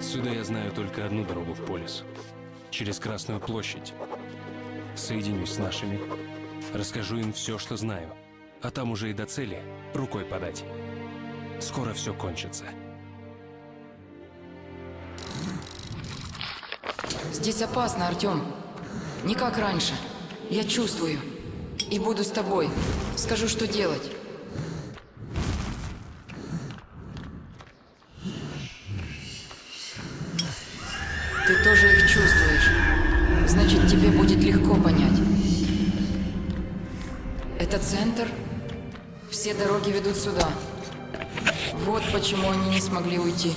Отсюда я знаю только одну дорогу в Полис. Через Красную площадь. Соединюсь с нашими, расскажу им все, что знаю. А там уже и до цели рукой подать. Скоро все кончится. Здесь опасно, Артём. Не как раньше. Я чувствую. И буду с тобой. Скажу, что делать. Ты тоже их чувствуешь. Значит, тебе будет легко понять. Это центр. Все дороги ведут сюда. Вот почему они не смогли уйти.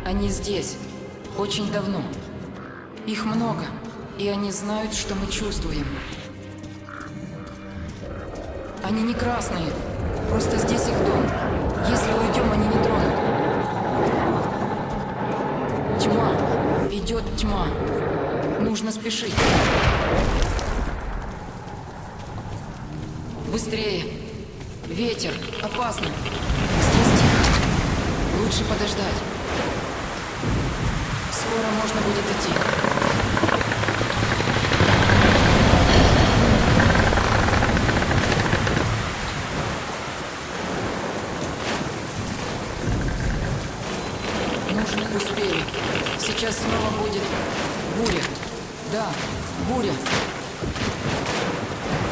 Они здесь. Очень давно. Их много. И они знают, что мы чувствуем. Они не красные. Просто здесь их дом. Если уйдем, они не тронут. Тьма. Идет тьма. Нужно спешить. Быстрее. Ветер. Опасно. Здесь тихо. Лучше подождать. Скоро можно будет идти. Нужно успели. Сейчас снова будет буря. Да, буря.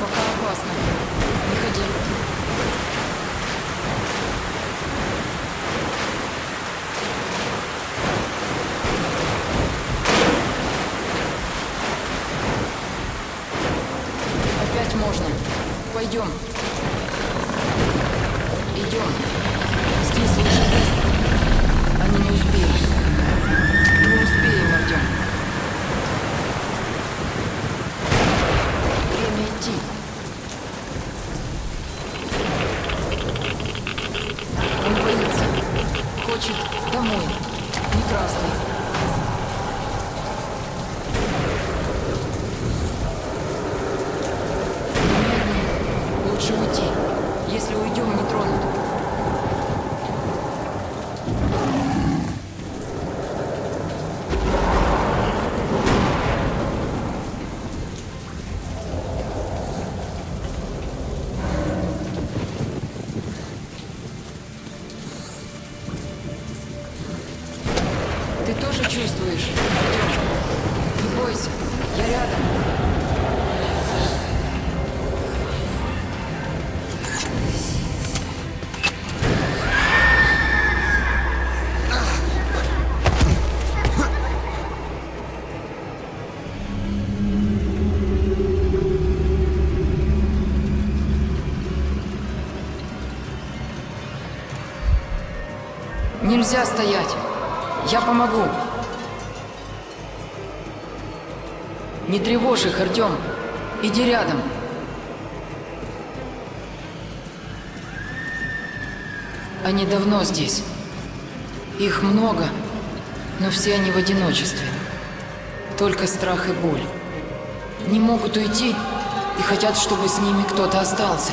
Пока опасно. Не ходи. Опять можно. Пойдем. Идем. Здесь лучше быстро. Они не успеют. Не успеем, Артём. Время идти. Он боится. Хочет домой. Не красный. Медленнее. Лучше уйти. Если уйдем, не тронут. Ты тоже чувствуешь? Артём? Не бойся, я рядом. Нельзя стоять. Я помогу. Не тревожь их, Артём. Иди рядом. Они давно здесь. Их много, но все они в одиночестве. Только страх и боль. Не могут уйти и хотят, чтобы с ними кто-то остался.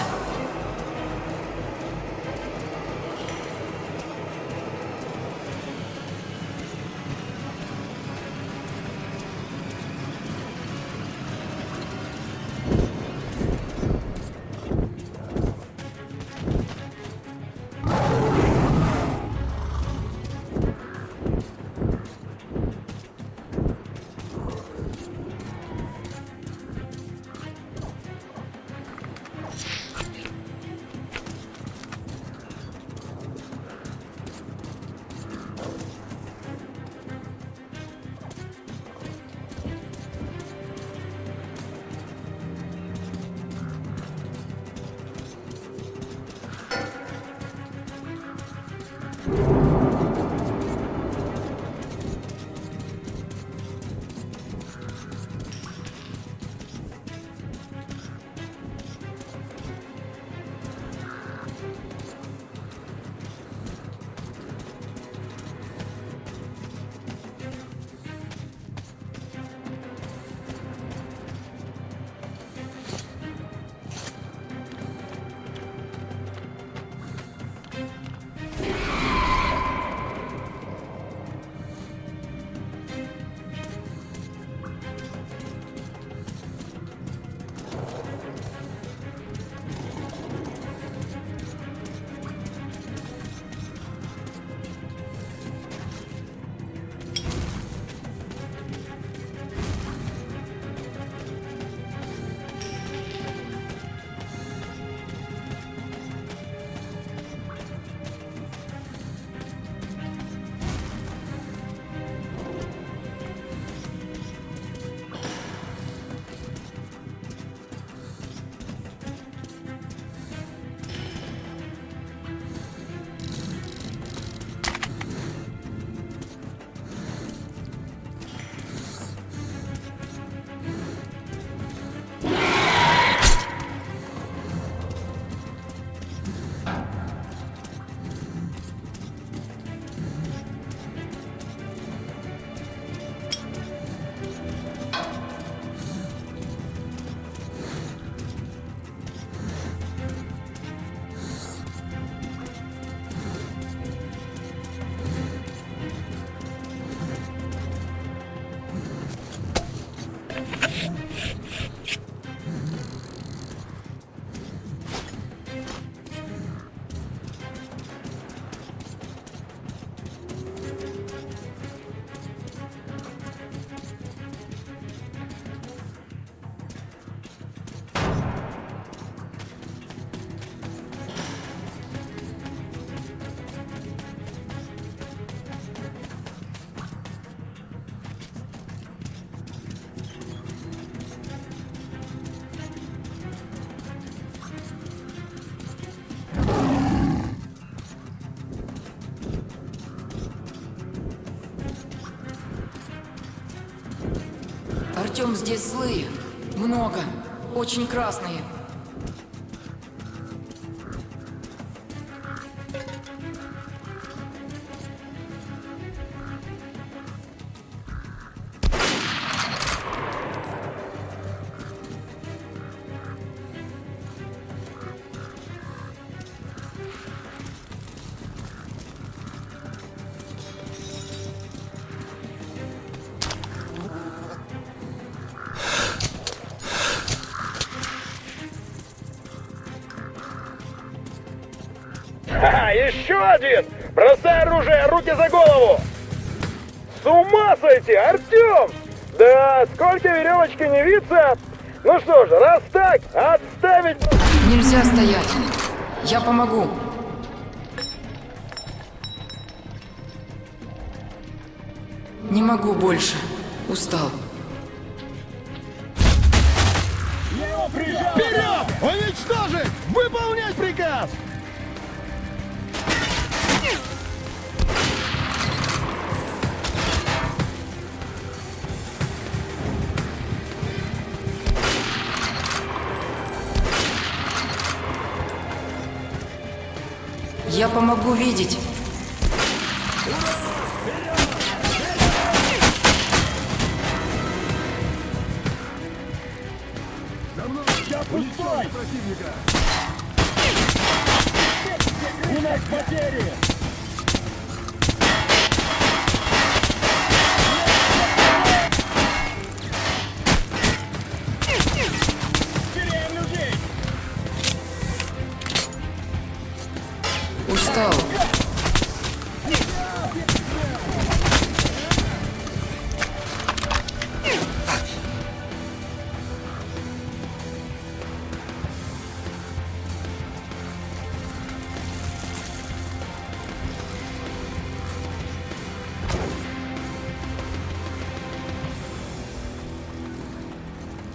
Причем здесь злые. Много. Очень красные. Еще один! Бросай оружие, руки за голову! С ума сойти, Артем! Да сколько веревочки не виться! Ну что ж, раз так, отставить... Нельзя стоять. Я помогу. Не могу больше. Устал. Вперед! Уничтожить! Выполнять приказ! Я помогу видеть. Я пустой! Противника! У нас потери! Теряем людей! Устал.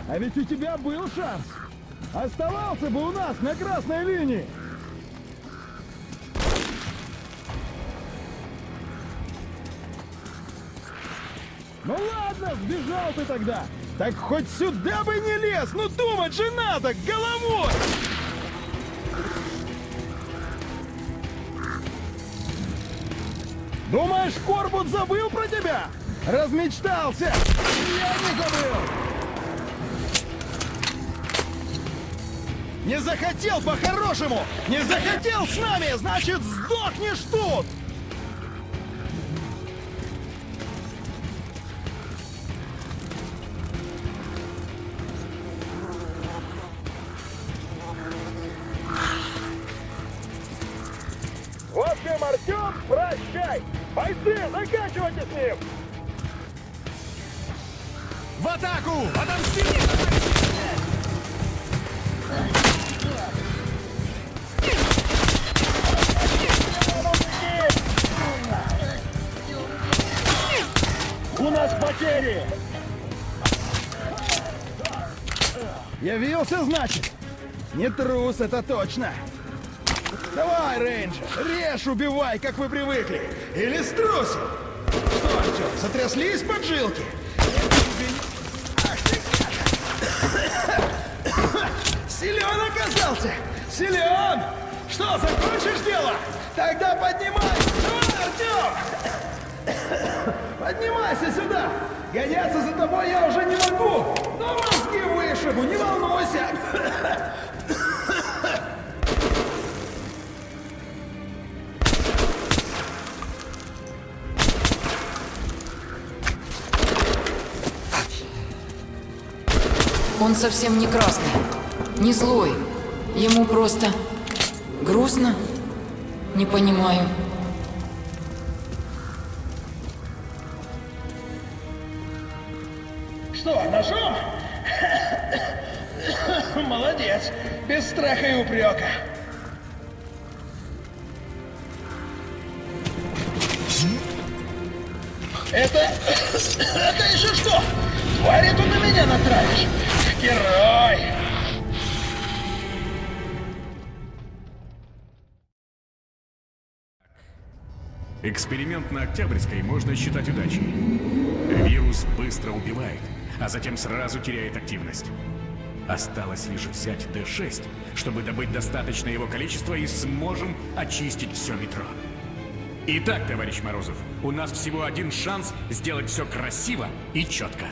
А ведь у тебя был шанс. Оставался бы у нас на красной линии. Ну ладно, сбежал ты тогда. Так хоть сюда бы не лез. Ну думать же надо, головой. Думаешь, Корбут забыл про тебя? Размечтался. Я не забыл. Не захотел по-хорошему! Не захотел с нами, значит, сдохнешь тут! В общем, Артем, прощай! Бойцы, заканчивайте с ним! В атаку! Отомстите! У нас потери! Явился, значит? Не трус, это точно. Давай, рейнджер, режь, убивай, как вы привыкли. Или струсил. Что, Артем, сотряслись поджилки? Ах ты! Силен оказался! Силен! Что, закончишь дело? Тогда поднимайся! Давай, Артем! Поднимайся сюда! Гоняться за тобой я уже не могу! Но мозги вышибу, не волнуйся! Он совсем не красный, не злой. Ему просто грустно. Не понимаю. Что, нашел? Молодец, без страха и упрека. Это еще что? Твари тут на меня натравишь. Герой! Эксперимент на Октябрьской можно считать удачей. Вирус быстро убивает, а затем сразу теряет активность. Осталось лишь взять D6, чтобы добыть достаточное его количество, и сможем очистить все метро. Итак, товарищ Морозов, у нас всего один шанс сделать все красиво и четко.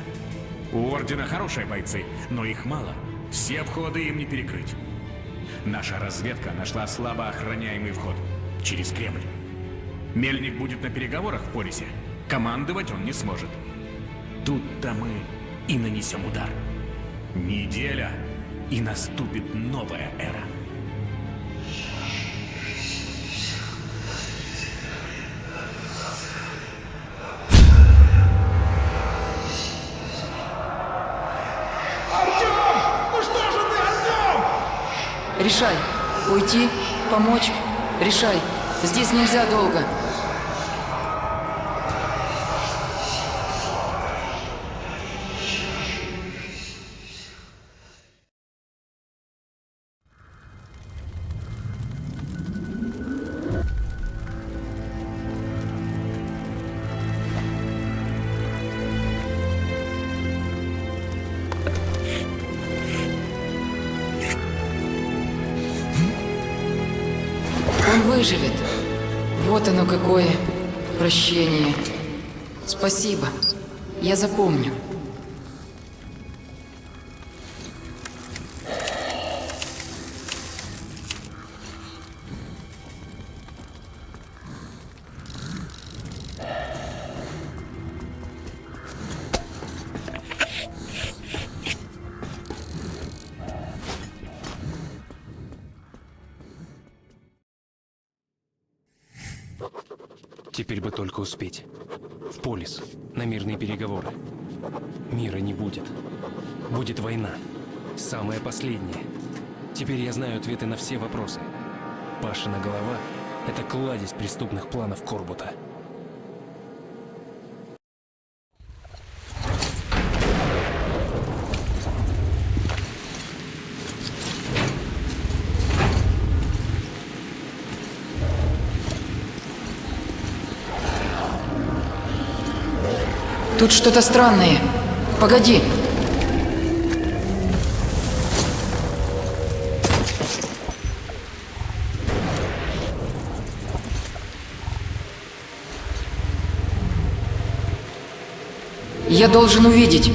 У Ордена хорошие бойцы, но их мало. Все входы им не перекрыть. Наша разведка нашла слабо охраняемый вход через Кремль. Мельник будет на переговорах в Полисе. Командовать он не сможет. Тут-то мы и нанесем удар. Неделя, и наступит новая эра. Артем! Ну что же ты, Артем? Решай. Уйти? Помочь? Решай. Здесь нельзя долго. Он выживет. Вот оно какое прощение. Спасибо. Я запомню. Теперь бы только успеть. В Полис, на мирные переговоры. Мира не будет. Будет война. Самая последняя. Теперь я знаю ответы на все вопросы. Пашина голова — это кладезь преступных планов Корбута. Тут что-то странное. Погоди. Я должен увидеть.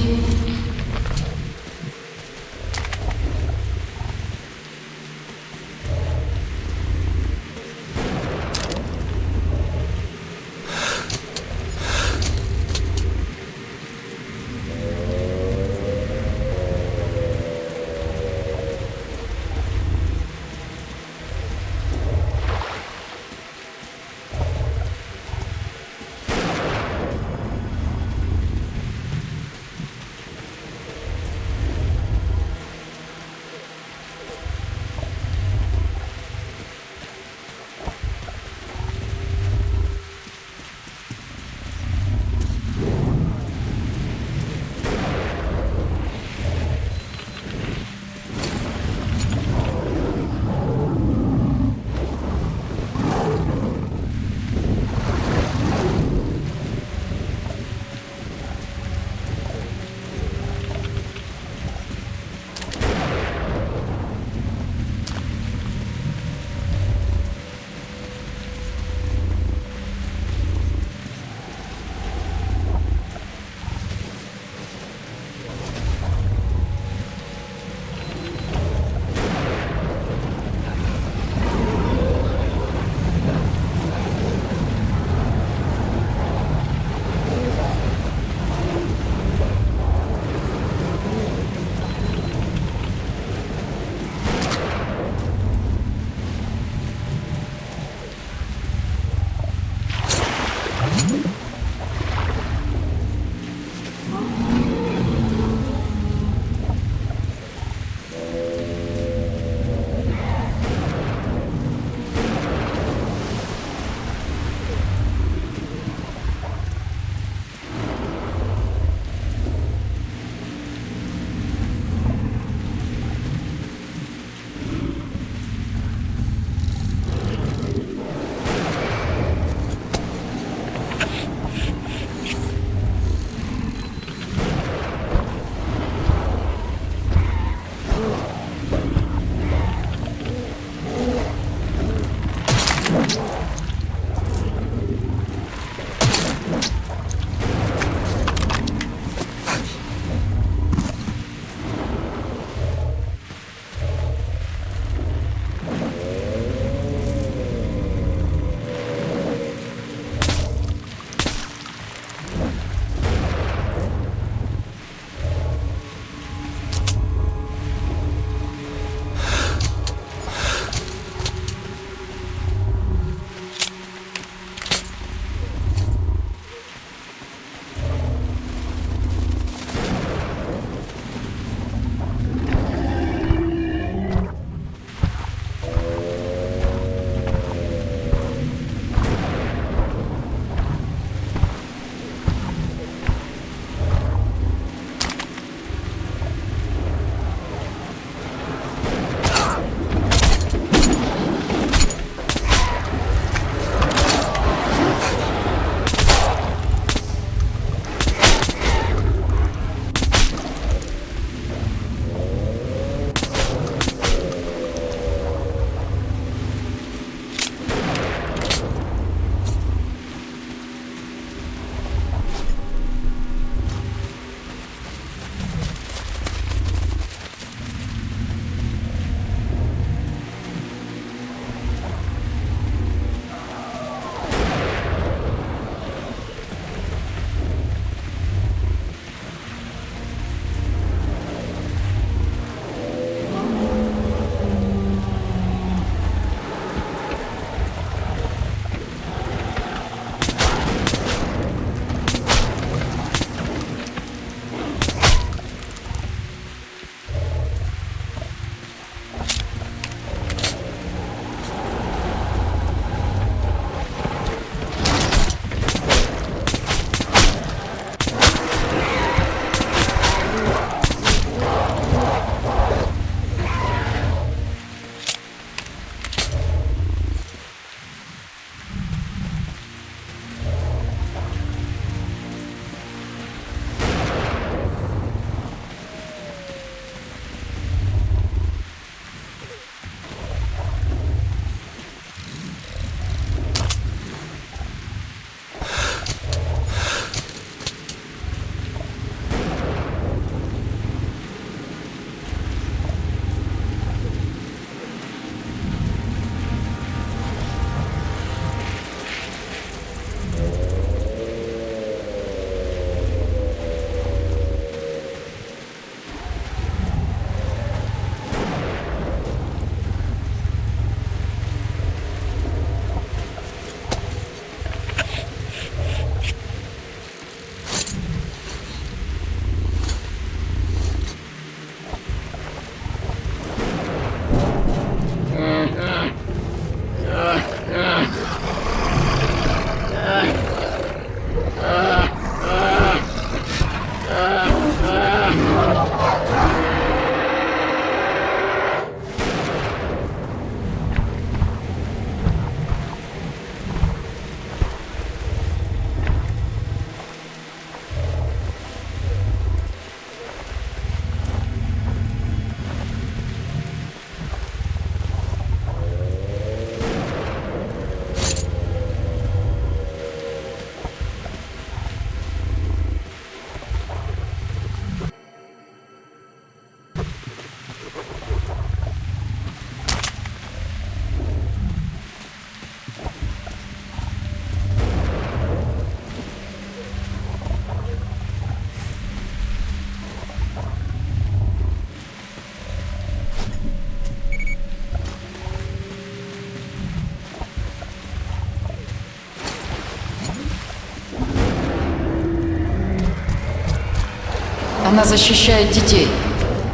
Она защищает детей.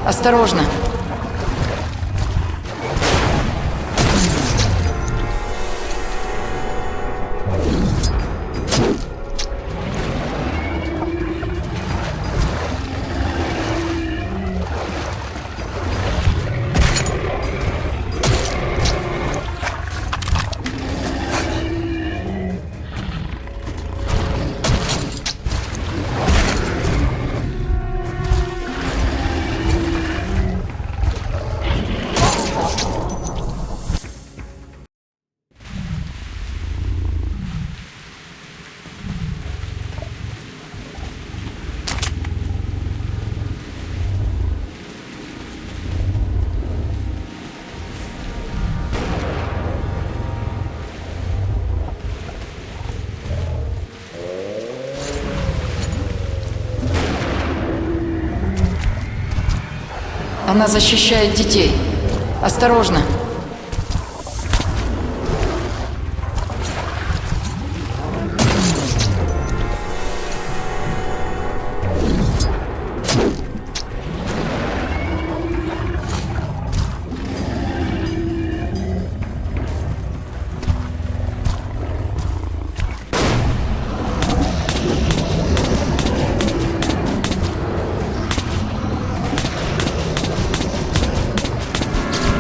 Осторожно. Она защищает детей. Осторожно.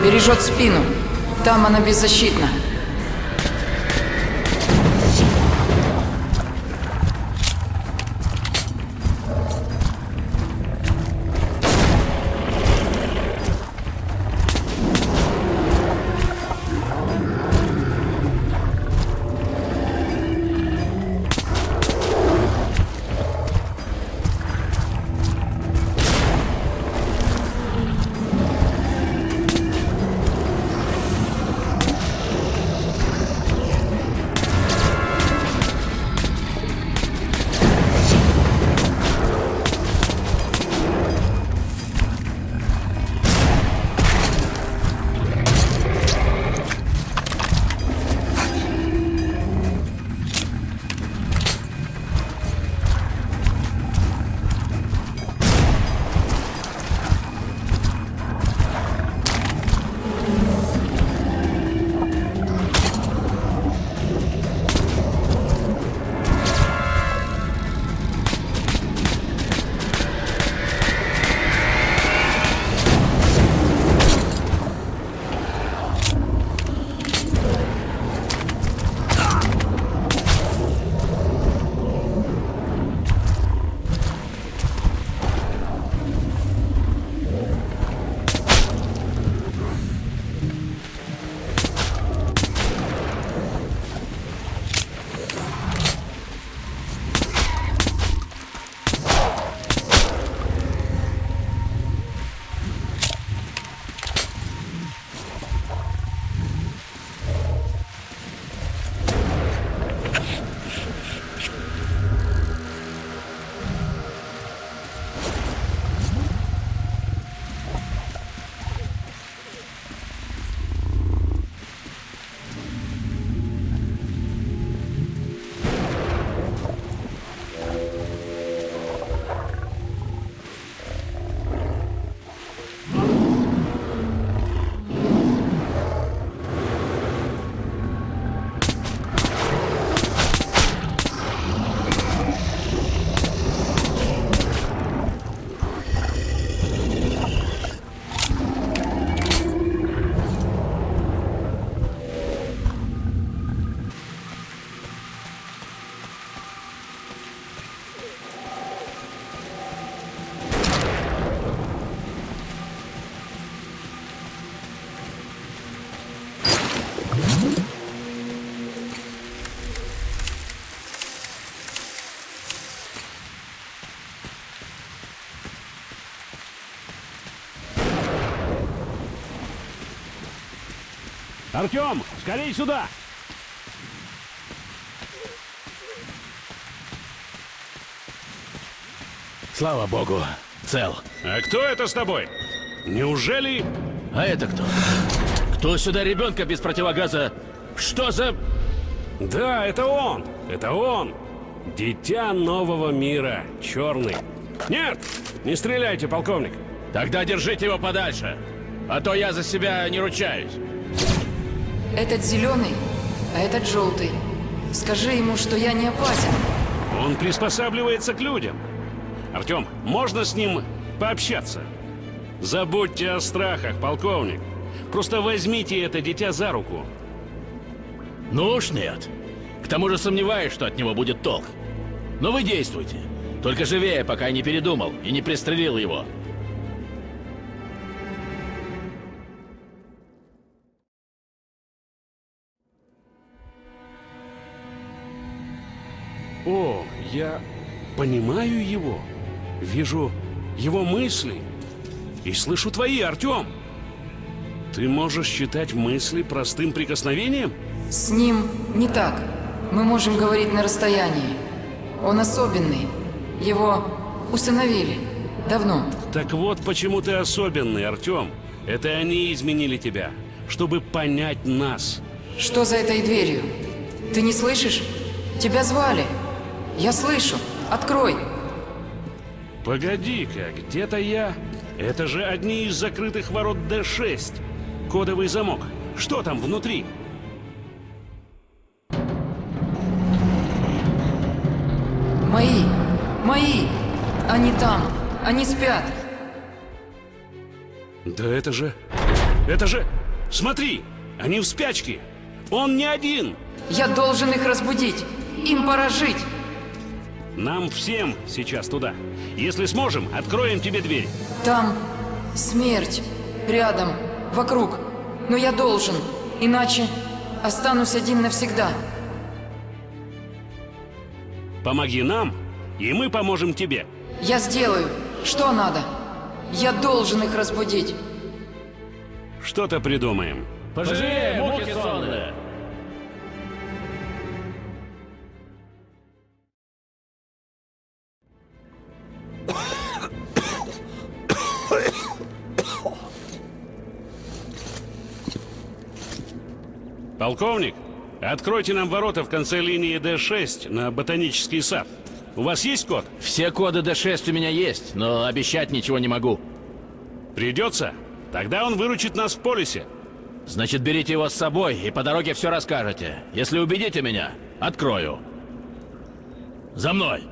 Бережет спину. Там она беззащитна. Артем, скорей сюда! Слава богу, цел. А кто это с тобой? Неужели... А это кто? Кто сюда ребенка без противогаза? Что за... Да, это он! Это он! Дитя нового мира, черный. Нет! Не стреляйте, полковник! Тогда держите его подальше, а то я за себя не ручаюсь. Этот зеленый, а этот желтый. Скажи ему, что я не опасен. Он приспосабливается к людям. Артем, можно с ним пообщаться? Забудьте о страхах, полковник. Просто возьмите это дитя за руку. Ну уж нет. К тому же сомневаюсь, что от него будет толк. Но вы действуйте. Только живее, пока я не передумал и не пристрелил его. О, я понимаю его. Вижу его мысли. И слышу твои, Артем. Ты можешь считать мысли простым прикосновением? С ним не так. Мы можем говорить на расстоянии. Он особенный. Его усыновили. Давно. Так вот почему ты особенный, Артем. Это они изменили тебя, чтобы понять нас. Что за этой дверью? Ты не слышишь? Тебя звали. Я слышу. Открой. Погоди-ка, где-то я... Это же одни из закрытых ворот Д6. Кодовый замок. Что там внутри? Мои. Мои. Они там. Они спят. Да это же... Это же... Смотри! Они в спячке! Он не один! Я должен их разбудить. Им пора жить. Нам всем сейчас туда. Если сможем, откроем тебе дверь. Там смерть. Рядом. Вокруг. Но я должен. Иначе останусь один навсегда. Помоги нам, и мы поможем тебе. Я сделаю. Что надо? Я должен их разбудить. Что-то придумаем. Пожалей, муки сонные! Полковник, откройте нам ворота в конце линии Д6 на ботанический сад. У вас есть код? Все коды D6 у меня есть, но обещать ничего не могу. Придется? Тогда он выручит нас в полисе. Значит, берите его с собой и по дороге все расскажете. Если убедите меня, открою. За мной!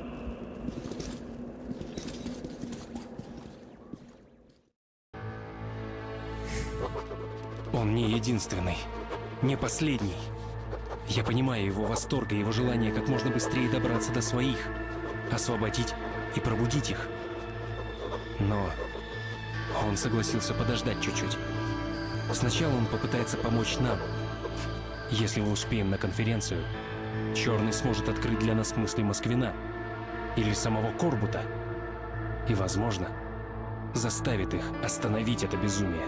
Он не единственный, не последний. Я понимаю его восторг и его желание как можно быстрее добраться до своих, освободить и пробудить их. Но он согласился подождать чуть-чуть. Сначала он попытается помочь нам. Если мы успеем на конференцию, Черный сможет открыть для нас мысли Москвина или самого Корбута. И, возможно, заставит их остановить это безумие.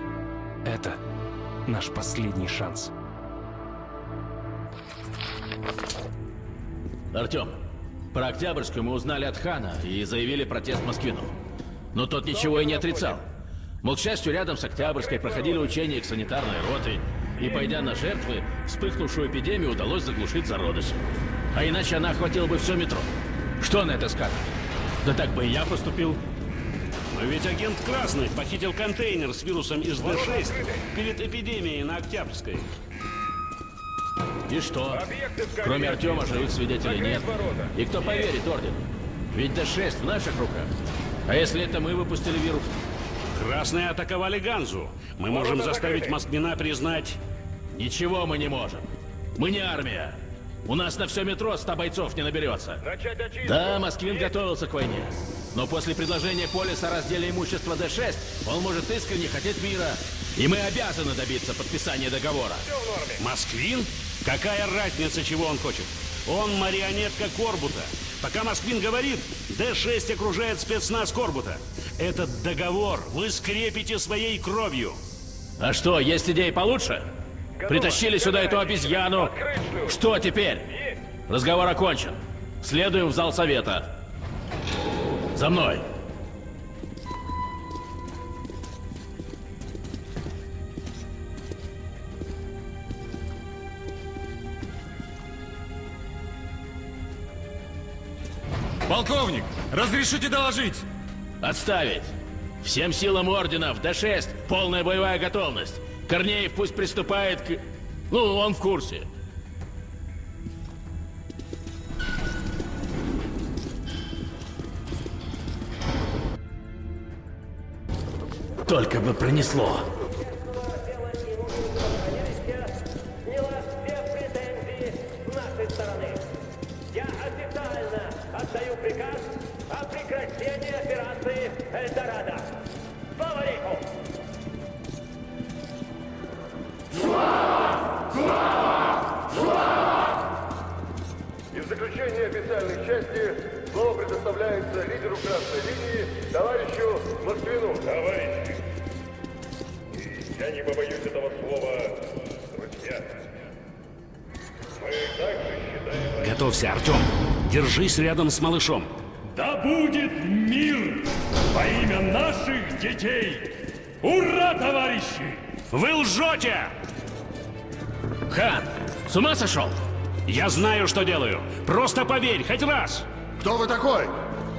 Это наш последний шанс. Артем, про Октябрьскую мы узнали от Хана и заявили протест Москвину. Но тот ничего и не отрицал. Мол, к счастью, рядом с Октябрьской проходили учения их санитарной роты, и, пойдя на жертвы, вспыхнувшую эпидемию удалось заглушить зародыши. А иначе она охватила бы все метро. Что на это скажет? Да так бы и я поступил. Но ведь агент Красный похитил контейнер с вирусом из Д6 перед эпидемией на Октябрьской. И что? Кроме Артема живых свидетелей нет. И кто поверит Ордену? Ведь Д6 в наших руках. А если это мы выпустили вирус? Красные атаковали Ганзу. Мы можем заставить Москвина признать... Ничего мы не можем. Мы не армия. У нас на все метро 100 бойцов не наберется. Да, Москвин готовился к войне. Но после предложения Полиса о разделе имущества Д6, он может искренне хотеть мира. И мы обязаны добиться подписания договора. Москвин? Какая разница, чего он хочет? Он марионетка Корбута. Пока Москвин говорит, Д6 окружает спецназ Корбута. Этот договор вы скрепите своей кровью. А что, есть идеи получше? Притащили сюда эту обезьяну. Что теперь? Разговор окончен. Следуем в зал совета. За мной. Полковник, разрешите доложить? Отставить! Всем силам орденов, Д6, полная боевая готовность. Корнеев пусть приступает к... Ну, он в курсе. Только бы пронесло. сняла все претензии с нашей стороны. Я официально отдаю приказ о прекращении операции «Эльдорадо». Слава рейху! И в заключение официальной части слово предоставляется лидеру красной линии, товарищу Москвину. Товарищи, и я не побоюсь этого слова, друзья. Мы также считаем... Готовься, Артем. Держись рядом с малышом. Да будет мир во имя наших детей! Ура, товарищи! Вы лжете! Хан, с ума сошел? Я знаю, что делаю. Просто поверь, хоть раз. Кто вы такой?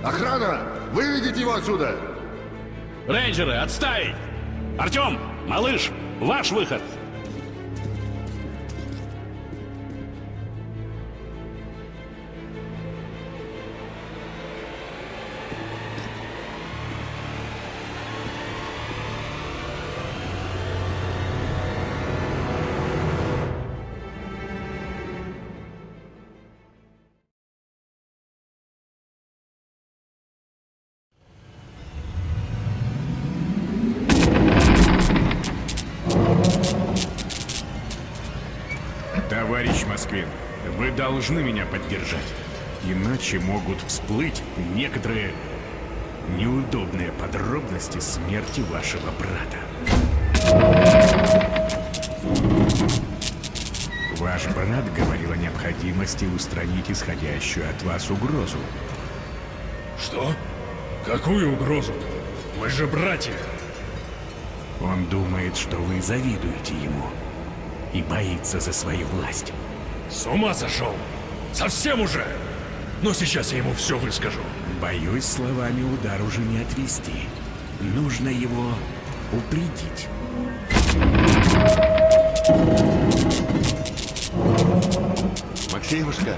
Охрана! Выведите его отсюда! Рейнджеры, отставить! Артем, малыш, ваш выход. Товарищ Москвин, вы должны меня поддержать. Иначе могут всплыть некоторые неудобные подробности смерти вашего брата. Ваш брат говорил о необходимости устранить исходящую от вас угрозу. Что? Какую угрозу? Мы же братья. Он думает, что вы завидуете ему и боится за свою власть. С ума сошел? Совсем уже? Но сейчас я ему все выскажу. Боюсь, словами удар уже не отвести. Нужно его упредить. Максимушка,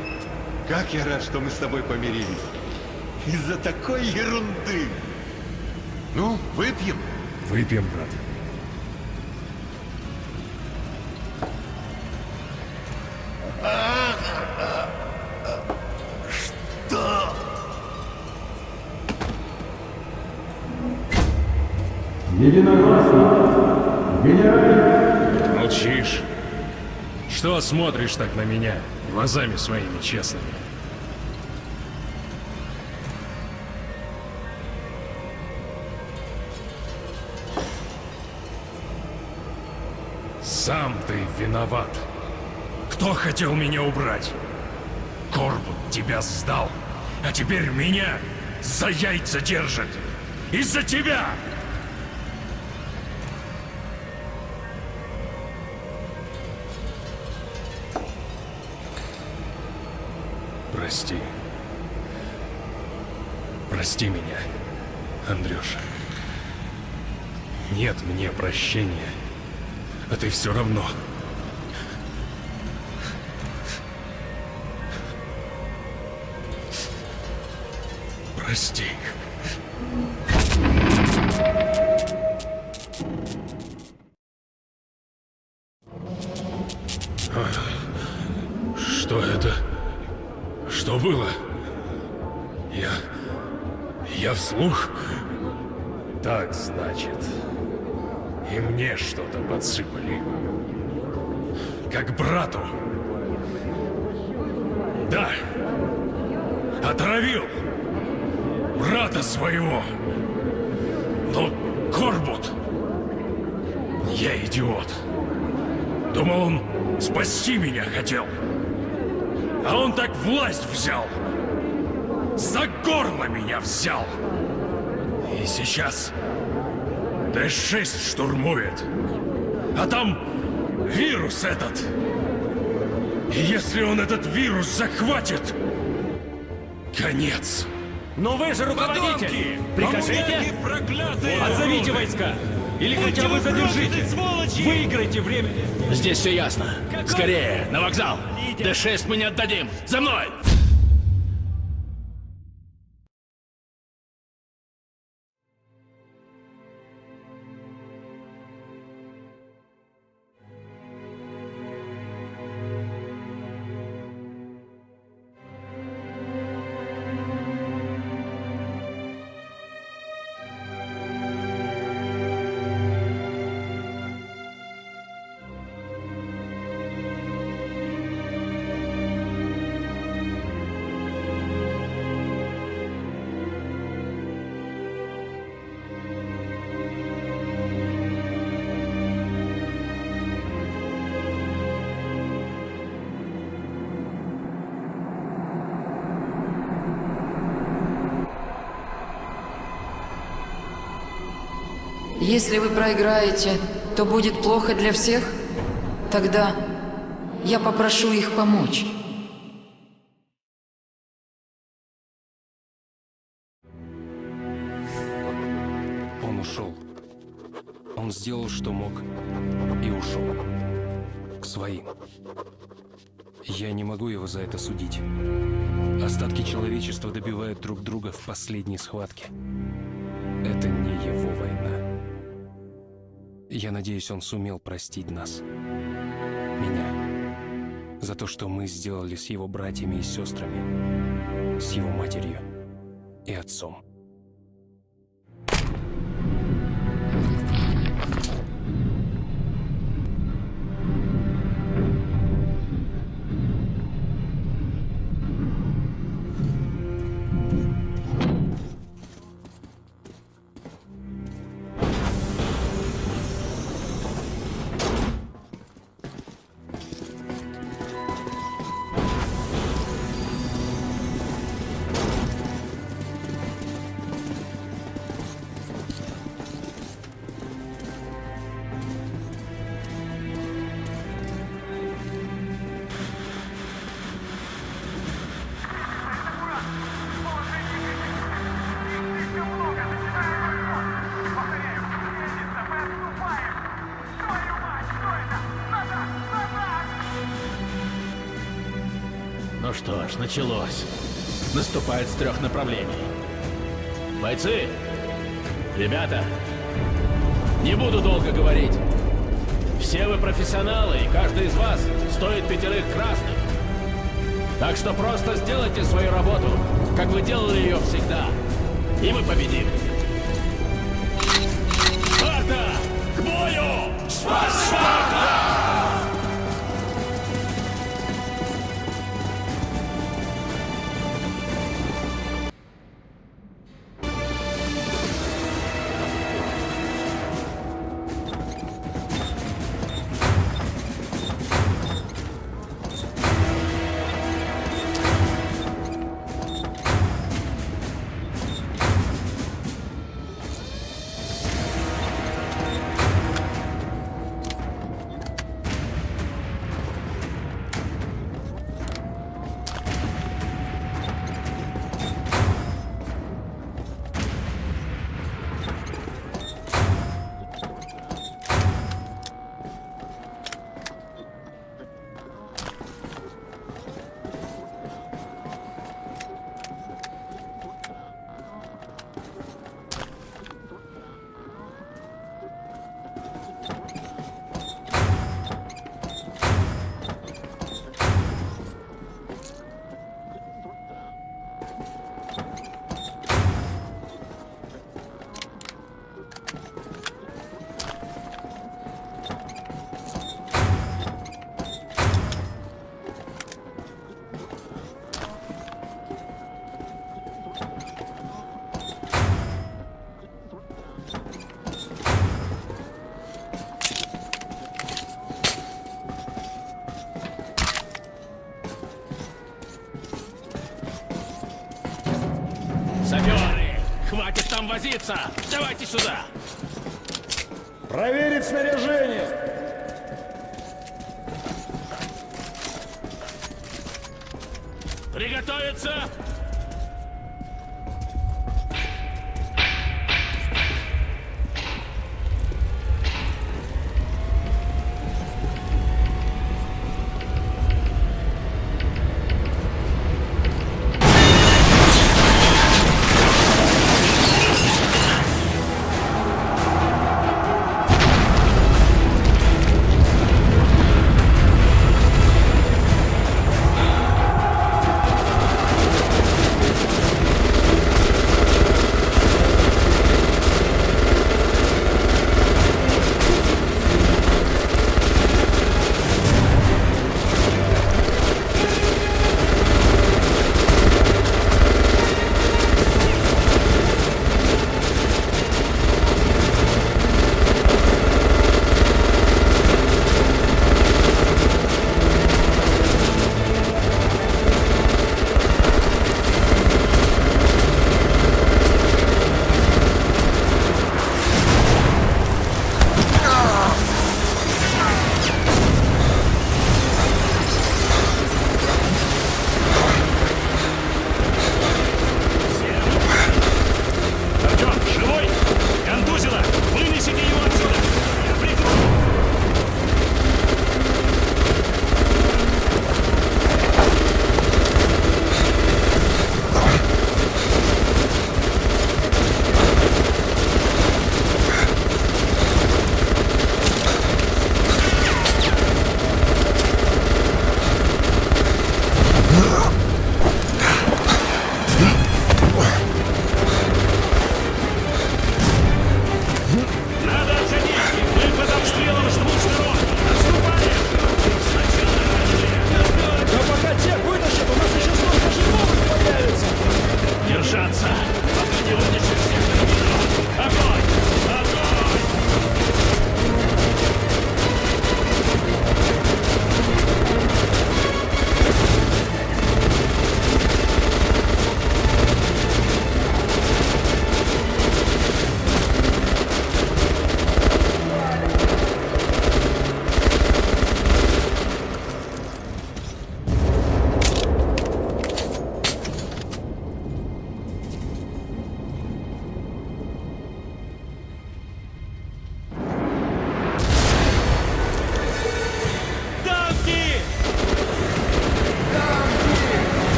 как я рад, что мы с тобой помирились. Из-за такой ерунды. Ну, выпьем. Выпьем, брат. Что? Молчишь? Что смотришь так на меня, глазами своими честными? Сам ты виноват. Кто хотел меня убрать? Корбут тебя сдал, а теперь меня за яйца держит. Из-за тебя! Прости. Прости меня, Андрюша. Нет мне прощения, а ты все равно. Прости. Что это? Что было? Я вслух? Так, значит. И мне что-то подсыпали. Как брату. Да. Отравил. Брата своего. Но Корбут. Я идиот. Думал, он спасти меня хотел. А он так власть взял. За горло меня взял. И сейчас Д6 штурмует. А там вирус этот. И если он этот вирус захватит, конец. Но вы же руководитель! Прикажите! Проклятые! Отзовите войска! Или хотя бы задержите! Выиграйте время! Здесь все ясно. Скорее, на вокзал! Д6 мы не отдадим! За мной! Если вы проиграете, то будет плохо для всех? Тогда я попрошу их помочь. Он ушел. Он сделал, что мог, и ушел. К своим. Я не могу его за это судить. Остатки человечества добивают друг друга в последней схватке. Это не его война. Я надеюсь, он сумел простить нас. Меня. За то, что мы сделали с его братьями и сестрами. С его матерью и отцом. Ну что ж, началось. Наступает с 3 направлений. Бойцы! Ребята! Не буду долго говорить. Все вы профессионалы, и каждый из вас стоит 5 красных. Так что просто сделайте свою работу, как вы делали ее всегда. И мы победим. Спарта! К бою! Спарта! Саперы! Хватит там возиться! Давайте сюда! Проверить снаряжение! Приготовиться!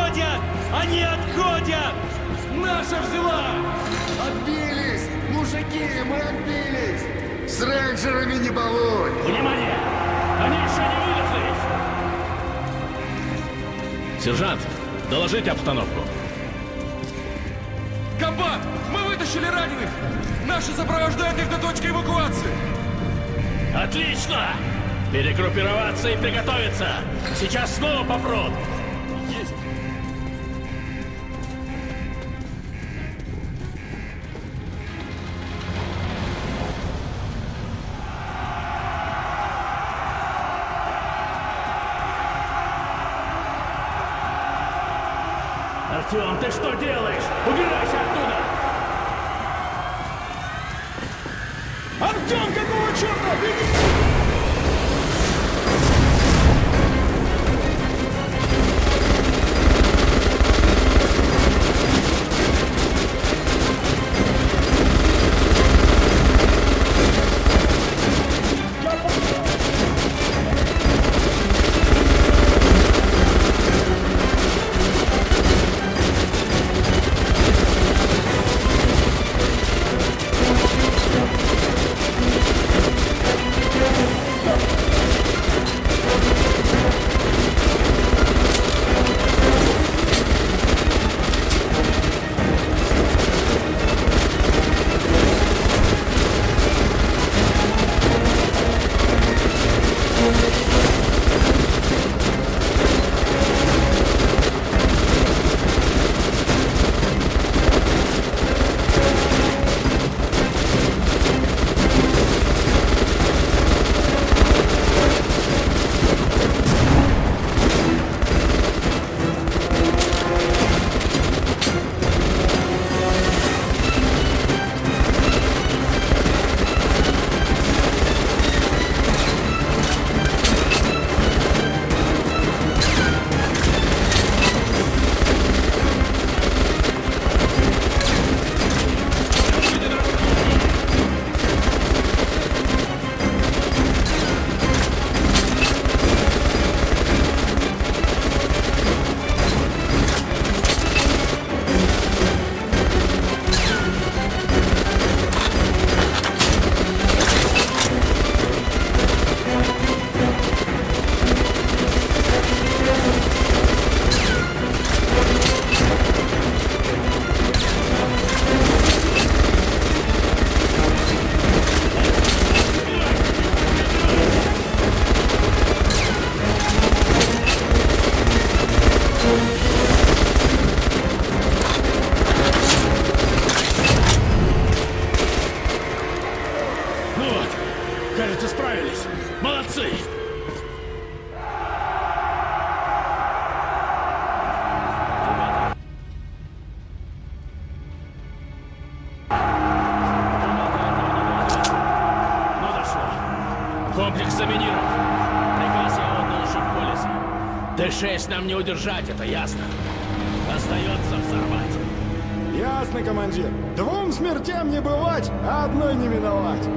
отходят! Они отходят! Наша взяла! Отбились! Мужики, мы отбились! С рейнджерами не балуй! Внимание! Они еще не вылезли! Сержант, доложите обстановку. Комбат, мы вытащили раненых! Наши сопровождают их до точки эвакуации! Отлично! Перегруппироваться и приготовиться! Сейчас снова попрут! Есть! Артем, ты что делаешь? Убирайся оттуда! Артем, какого черта? Беги! Кажется, справились. Молодцы! Ну дошло. Комплекс заминирован. Приказ я отдал еще в полисе. Д-6 нам не удержать, это ясно. Остается взорвать. Ясно, командир. 2 смертям не бывать, а одной не миновать.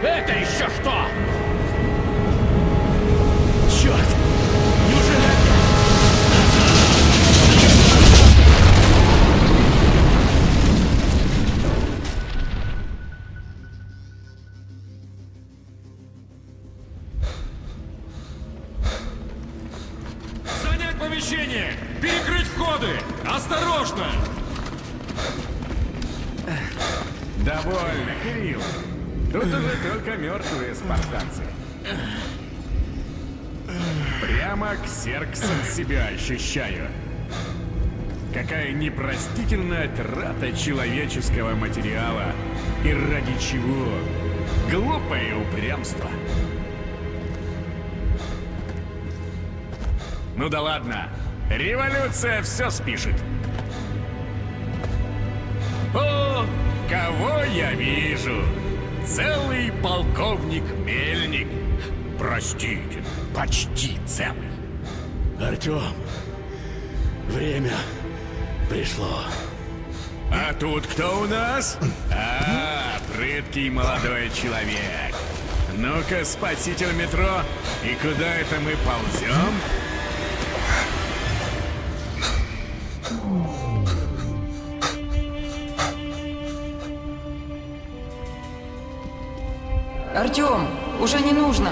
Это еще что? Черт! Неужели Занять помещение! Перекрыть входы! Осторожно! Довольно, Кирилл. Тут уже только мертвые спартанцы. Прямо Ксерксом себя ощущаю. Какая непростительная трата человеческого материала. И ради чего? Глупое упрямство. Ну да ладно. Революция все спишет. О, кого я вижу? Целый полковник Мельник. Простите, почти целый. Артем, время пришло. А тут кто у нас? А, прыткий молодой человек. Ну-ка, спаситель метро, и куда это мы ползем? Артём, уже не нужно.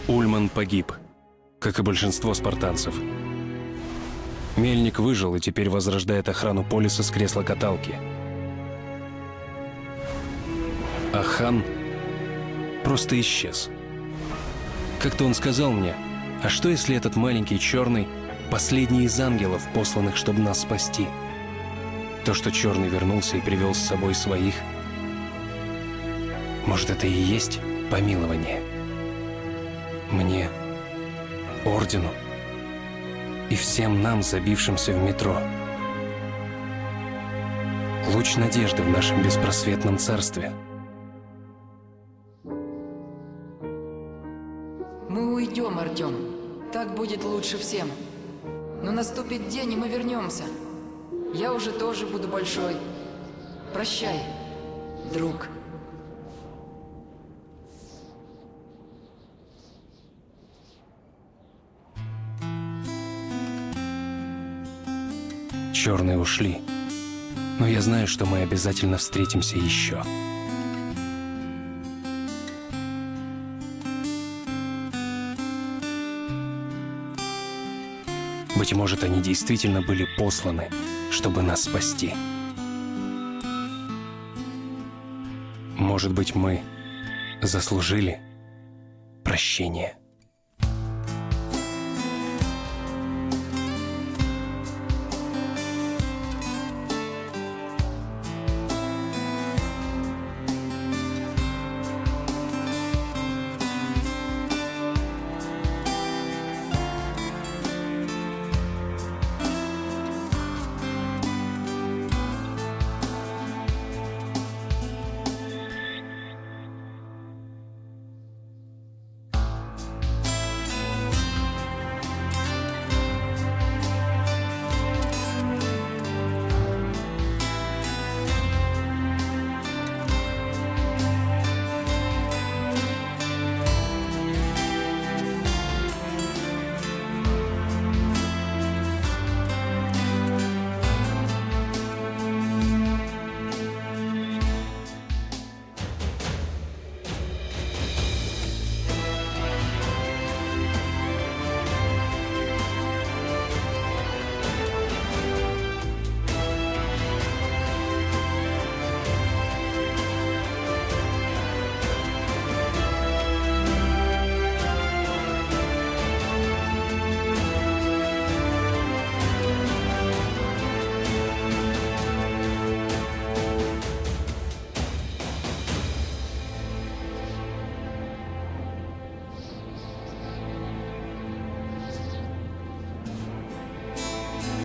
Ульман погиб, как и большинство спартанцев. Мельник выжил и теперь возрождает охрану полиса с кресла-каталки. А хан просто исчез. Как-то он сказал мне, а что если этот маленький черный — последний из ангелов, посланных, чтобы нас спасти? То, что черный вернулся и привел с собой своих, может, это и есть помилование? Мне, ордену и всем нам, забившимся в метро. Луч надежды в нашем беспросветном царстве. Мы уйдем, Артём. Так будет лучше всем. Но наступит день, и мы вернемся. Я уже тоже буду большой. Прощай, друг. Черные ушли. Но я знаю, что мы обязательно встретимся еще. Быть может, они действительно были посланы, чтобы нас спасти. Может быть, мы заслужили прощение.